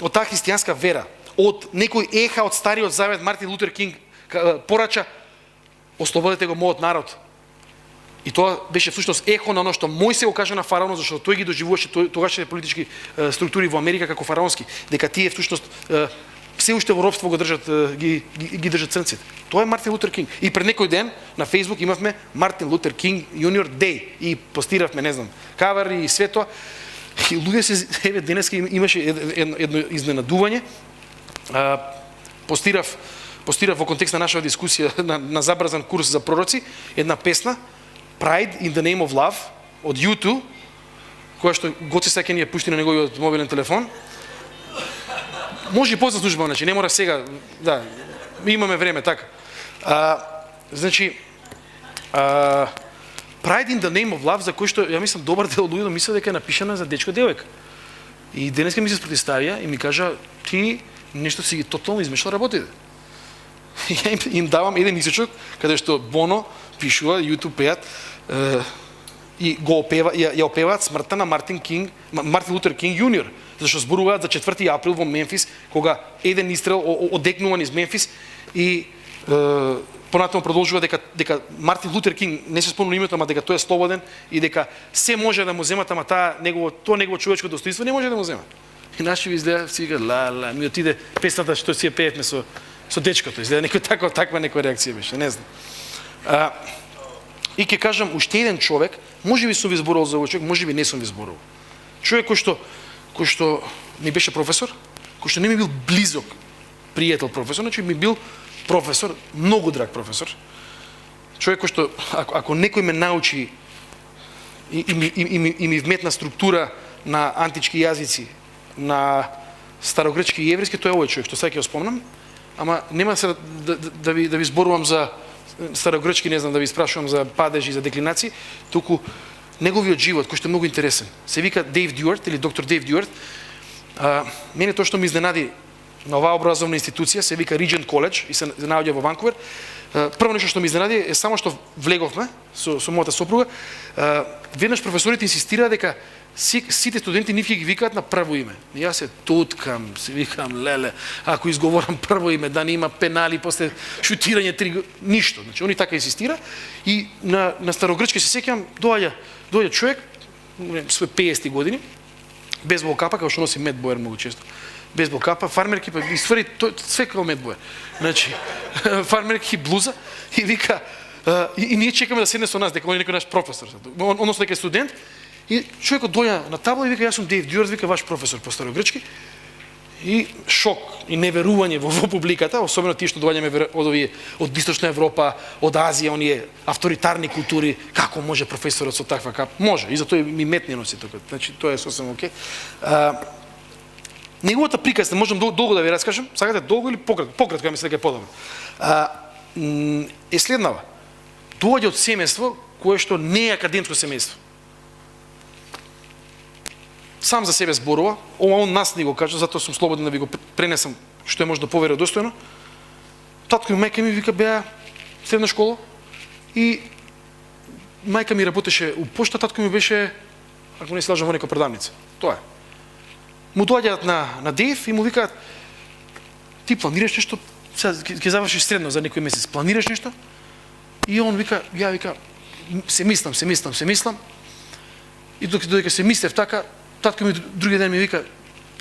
од таа христијанска вера, од некој еха од Стариот Завет, Мартин Лутер Кинг порача: ослободете го мојот народ. И тоа беше всушност ехо на оно што Мојсе го кажа на фараонот, зашто тој ги доживуваше тогашните политички структури во Америка како фараонски, дека тие всушност се уште во робство го држат, ги држат црнците. Тоа е Мартин Лутер Кинг. И пред некој ден на Facebook имавме Мартин Лутер Кинг Junior Day и постиравме, не знам, кавер и све тоа. И луѓе се, еве денеска имаше едно изненадување. Постирав во контекст на нашава дискусија на забрзан курс за пророци една песна Pride in the Name of Love од U2, која што Гоце саќе ни ја пушти на неговиот мобилен телефон. Може и позна служба, значи не мора сега, да, имаме време така. Значи Pride in the Name of Love, за кој што ја мислам добар дел луѓе мислат дека е напишана за дечко девојка. И денеска ми се спротиставија и ми кажа ти нешто си ги тотално измешал работите. Ја им давам еден исечок каде што Боно пишува, YouTube пеат и го ја опеваат смртта на Мартин Лутер Кинг Junior, зашто зборуваат за 4 април во Мемфис, кога еден истрел одекнуван из Мемфис и понатаму продолжува дека Мартин Лутер Кинг, не се спомнува името, ама дека тој е слободен и дека се може да му земат, ама тоа негово човечко достоинство не може да му земат. И наши ви изгледа сега ми отиде песната што си ја пеевме со дечкото, изгледа таква некоја реакција беше, не знам. И ќе кажам уште еден човек, можеби сум ви зборувал за овој човек, можеби не сум ви зборувал. Човек кој што ми беше професор, кој што не ми бил близок пријател професор, значи ми бил професор, многу драг професор. Човек кој што ако некој ме научи и ми вметна структура на антички јазици, на старогрчки и еврејски, тоа е овој човек што сега ќе го спомнам, ама нема се да ви зборувам за старогрчки, не знам, да ви спрашувам за падежи, за деклинации, туку неговиот живот, кој што е многу интересен. Се вика Дейв Дюарт или доктор Дейв Дюарт. Мене тоа што ми изненади на оваа образовна институција се вика Regent College и се наоѓа во Ванкувер. Прво нешто што ми изненади е само што влеговме со мојата сопруга, веднаш професорите инсистираа дека сите студенти нив ќе ги викаат на прво име. И јас се туткам, се викам леле, ако изговорам прво име, да не има пенали после шутирање ништо. Значи они така инсистира и на старогрчки се сеќавам доаѓа човек свој 50 години без капа, како што носи Мед Боер многу често. Без капа, фармерки, па и ствари све како Мед Боер. Значи фармерки, блуза и вика и ние чекаме да седне со нас дека он е некој наш професор, односно дека е студент. И човекот дојде на табла и вика, јас сум Дейв Дюарт, вика, ваш професор по старогрчки. И шок и неверување во публиката, особено тие што доаѓаме од Источна Европа, од Азија, оние авторитарни култури, како може професорот со таква капа? Може, и затоа ми метни носи тука. Значи тоа е сосем окей. Неговата приказна, можам долго да ви раскажам, сакате долго или пократко? Пократко, ја мислам дека е подобро. Е следнава. Доаѓа од семејство кое што не е академско семејство. Сам за себе зборува, он нас не го кажа, затоа сум слободен да ви го пренесам што е можда поверодостојно. Татко и мајка ми вика беа средна школа и мајка ми работеше у пошта, татко ми беше, ако не се лажам, во некоја продавница. Тоа е. Му доаѓаат на Дейв и му викаат, ти планираш нешто, сега ќе завршиш средно за некој месец, планираш нешто? И он вика, ја вика, се мислам. И додека се мислев така, татко ми други ден ми вика,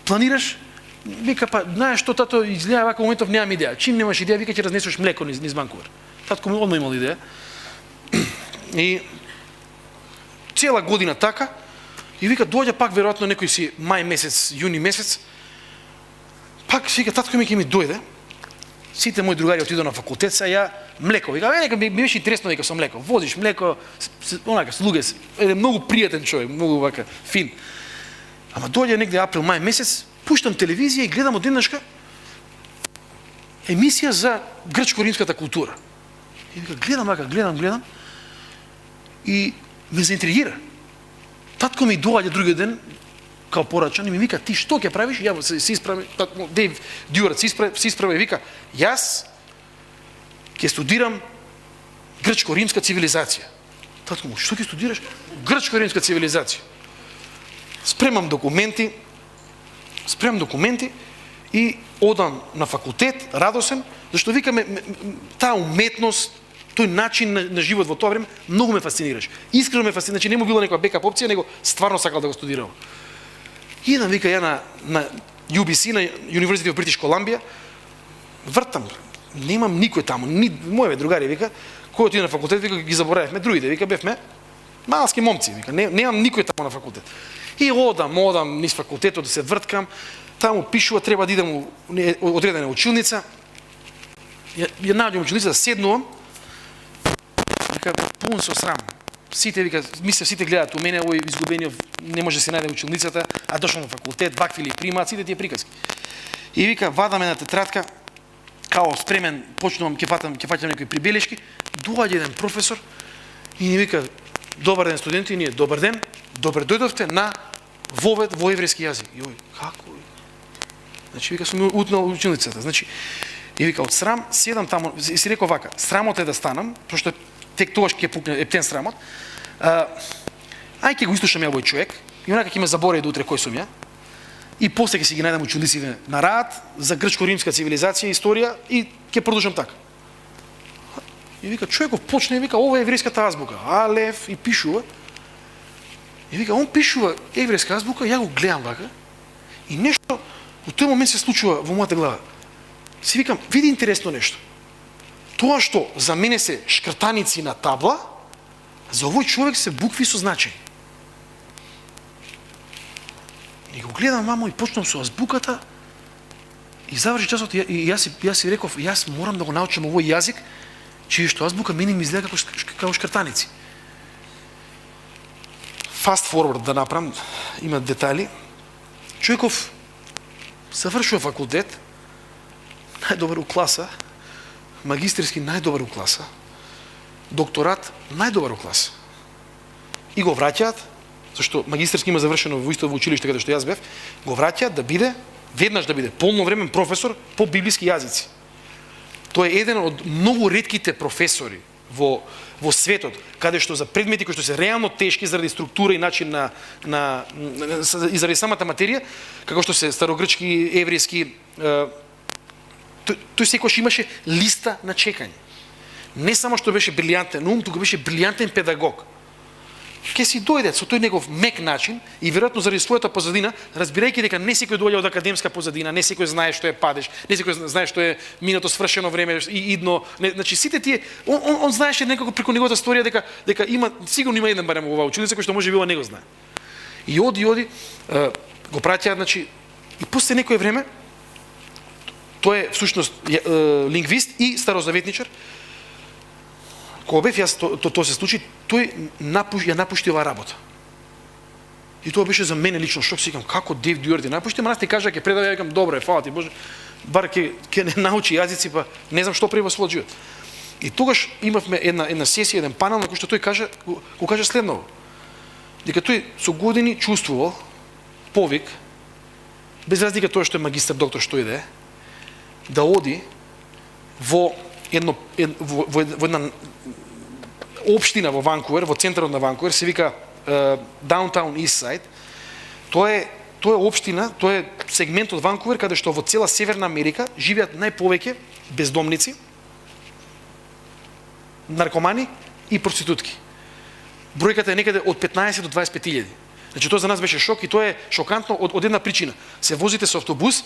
планираш? Вика, па, знаеш што, тато, изгледа вака моментов немам идеја. Чим немаш идеја, вика, ќе разнесеш млеко низ Ванкувер. Татко ми одма имал идеја. И цела година така, и вика, доаѓа пак веројатно некој си мај месец, јуни месец, пак вика, татко ми ќе ми дојде, сите мои другари отидоа на факултет, а ја млеко. Вика, нека ми беше интересно дека со млеко. Возиш млеко, онака, с луѓе, еден многу пријатен човек, многу вака фин. Ама доаѓа негде април, мај месец, пуштам телевизија и гледам одеднашка емисија за грчко-римската култура. И вика, гледам и ме заинтригира. Татко ми доаѓа други ден као порачан и ми вика, ти што ќе правиш? Ја се исправи, Дейв Дюарт се исправи и вика, јас ќе студирам грчко-римска цивилизација. Татко му, што ќе студираш? Грчко-римска цивилизација. Спремам документи и одам на факултет, радосен, зашто викаме, таа уметност, тој начин на живот во тоа време, многу ме фасцинираш. Искрено ме фасцинираш, значи не му била некоја бекап опција, него стварно сакал да го студирам. Идам, вика, ја UBC на University of British Columbia, вртам, немам никој таму, ни моеве другари вика, кој отиде на факултет, вика ги заборавивме, другите вика бевме малски момци, вика, немам никој таму на факултет. И одам низ факултетот да се врткам, таму пишува треба да идам у одредена училница. Ја наоѓам училница да седнувам, вика пун со срам. Сите вика, мислев сите гледаат у мене, овој изгубениот не може да се најде училницата, а дошол на факултет, вакви ли примаат, сите тие приказки. И вика вадам една тетрадка, као спремен, почнувам ќе фаќам некои прибелешки, доаѓа еден професор и ни вика добар ден студенти, ние добар ден, добре дојдовте на вовед во еврејски јазик. И ој, како? Значи вика сум утнал училницата. Значи и вика од срам седам таму и си реков вака, срамот е да станам, пошто тек тогаш ќе пукне ептен срамот. Ај ќе го изслушам ја овој човек, и онака ќе ме заборави до утре кој сум ја. И после ќе си ги најдам училниците на рад за грчко-римска цивилизација, историја и ќе продолжам така. И вика човеков почне и вика ова е еврејската азбука, алеф и пишува. И вика он пишува еврејска азбука, ја го гледам вака. И нешто во тој момент се случува во мојата глава. Си викам, види интересно нешто. Тоа што за мене се шкртаници на табла, за овој човек се букви со значење. И го гледам мамо и почнам со азбуката и заврши часот и јас си реков, јас морам да го научам овој јазик, чија што азбука мене ми изгледа како шкртаници. Fast forward да направам, има детали. Човеков завршува факултет, најдобар у класа, магистерски најдобар у класа, докторат најдобар у класа. И го враќаат, зашто магистерски има завршено во исто во училиште каде што јас бев, го враќаат да биде, веднаш да биде полновремен професор по библиски јазици. Тој е еден од многу ретките професори во светот, каде што за предмети кои што се реално тешки заради структура и начин и заради самата материја, како што се старогрчки, еврејски, тој секогаш имаше листа на чекање. Не само што беше брилјантен ум, туку беше брилјантен педагог. Ке си дојде со тој негов мек начин и веројатно заради својата позадина, разбирајќи дека не секој доаѓа од академска позадина, не секој знае што е падеж, не секој знае што е минато свршено време и идно, значи сите тие он знаеше некако преку неговата сторија дека има сигурно има еден барем во оваа училница кој што може би ова не го знае. И оди го праќаат, значи и после некое време тој е всушност лингвист и старозаветничар. Кога бев јас, тоа се случи, тој ја напушти оваа работа. И тоа беше за мене лично шок, си викам, како Дейв Дюарти напушти, ама аз ти кажа, ќе предава, ја викам, добре, фала ти Боже, бар ќе не научи јазици, па не знам што прави во својот живот. И тогаш имавме една сесија, еден панел, на кој што тој го кажа следново. Дека тој со години чувствувал повик, без разлика тоа што е магистар, доктор, што и да е, да оди во една општина во Ванкувер, во центарот на Ванкувер, се вика Downtown East Side. Тоа е општина, тоа е сегмент од Ванкувер каде што во цела Северна Америка живеат најповеќе бездомници, наркомани и проститутки. Бројката е некаде од 15 до 25.000. Значи тоа за нас беше шок и тоа е шокантно од една причина. Се возите со автобус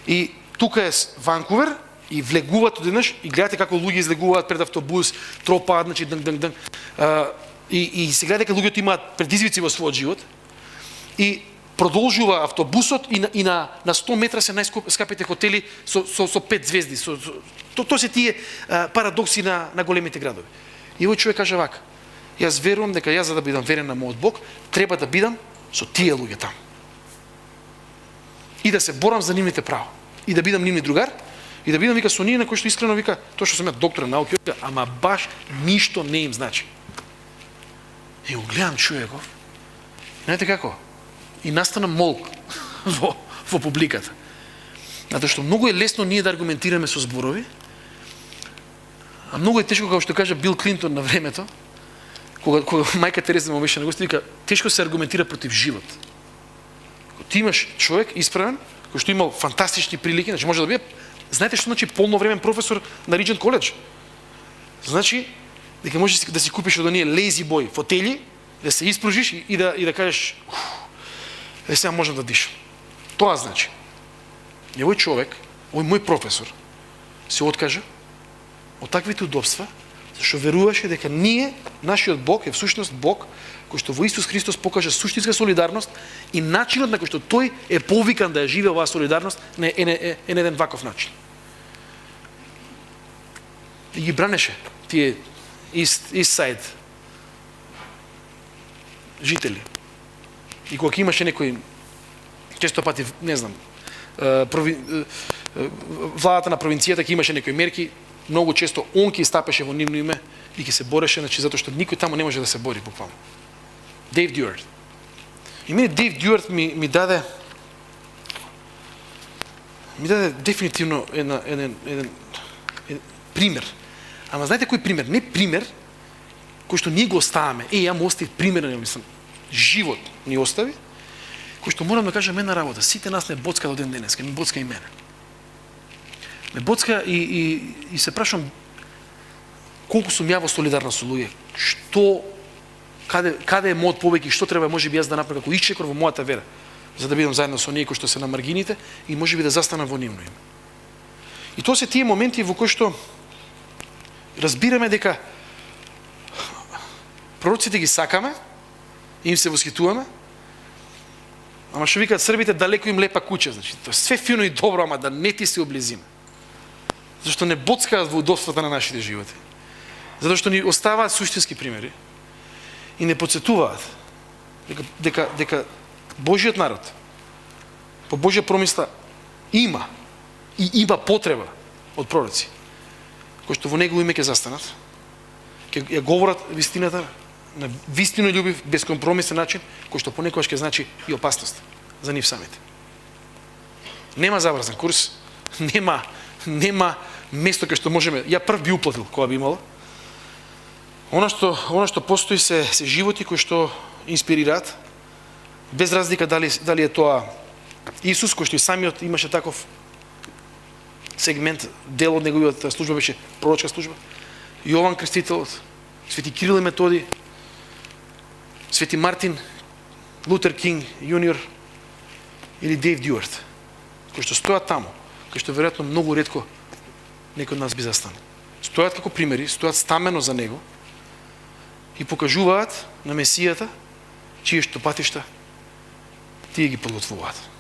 и тука е Ванкувер и влегуваат одеднаш и гледате како луѓе излегуваат пред автобус, тропаат, значи дънг. И се гледа дека луѓето имаат предизвици во својот живот и продолжува автобусот и на 100 метра се најскапите хотели со 5 звезди. Тоа се тие парадокси на големите градови. И овој човек каже вака: јас верувам дека јас за да бидам верен на мојот Бог, треба да бидам со тие луѓе таму. И да се борам за нивните права. И да бидам нивни другар, и да бидам вика со ние на кои што искрено вика, тоа што сум ја доктор на науки, ама баш ништо не им значи. И го гледам човеков. Знаете како? И настана молк во публиката. Затоа што многу е лесно ние да аргументираме со зборови, а многу е тешко, како што кажа Бил Клинтон на времето, кога мајка Тереза му беше на гости, вика, тешко се аргументира против живот. Кога ти имаш човек исправен, кој што имал фантастични прилики, значи може да биде, знаете што значи полновремен професор на Regent College? Значи дека можеш да си купиш од оние lazy boy фотели, да се испружиш и да кажеш, сега можам да дишам. Тоа значи. И овој човек, овој мој професор, се откажа од таквите удобства, зашто веруваше дека ние, нашиот Бог е всушност Бог кој што во Исус Христос покажа суштинска солидарност и начинот на кој што тој е повикан да ја живее оваа солидарност е еден ваков начин. И ги бранеше тие East Side жители. И кога имаше некој, често пати, не знам, владата на провинцијата ќе имаше некои мерки, многу често он ќе стапеше во нивно име и ќе се бореше, значи затоа што никој таму не може да се бори буквално. Дейв Дюарт. И мене Дейв Дюарт ми даде дефинитивно еден пример. Ама знаете кој пример? Не пример кој што ние го оставаме. Ја му остави пример, мислам, живот ни остави, кој што морам да кажам една работа. Сите нас не боцка до ден денес, ке ми боцка и мене. Ме боцка и се прашам колку сум ја во солидарна со луѓе. Што, каде е мојот повеќе, што треба можеби јас да направам како исчекор во мојата вера, за да бидам заедно со оние кои што се на маргините и можеби да застанам во нивно име. И тоа се тие моменти во кои што разбираме дека пророците ги сакаме, им се восхитуваме, ама што викаат србите, далеко им лепа куќа, значи тоа све фино и добро, ама да не ти се облизиме. Зашто не боцкаат во удобствата на нашите животи. Затоа што ни оставаат суштински примери и не подсетуваат дека Божиот народ по Божја промисла има потреба од пророци кои што во негово име ќе застанат, ќе ја говорат вистината на вистино љубив, безкомпромисен начин, кој што понекогаш ќе значи и опасност за нив самите. Нема забрзан курс, нема место кај што можеме. Ја прв би уплатил кога би имала. Она што постои се животи кои што инспирираат, без разлика дали е тоа Исус, кој што и самиот имаше таков сегмент, дел од неговата служба беше пророчка служба, Јован Крстителот, Свети Кирил и Методи, Свети Мартин, Лутер Кинг Јуниор или Дейв Дюарт, кои што стојат таму, кои што веројатно многу ретко некој од нас би застанал. Стојат како примери, стојат стамено за него и покажуваат на Месијата чие што патишта тие ги подготвуваат.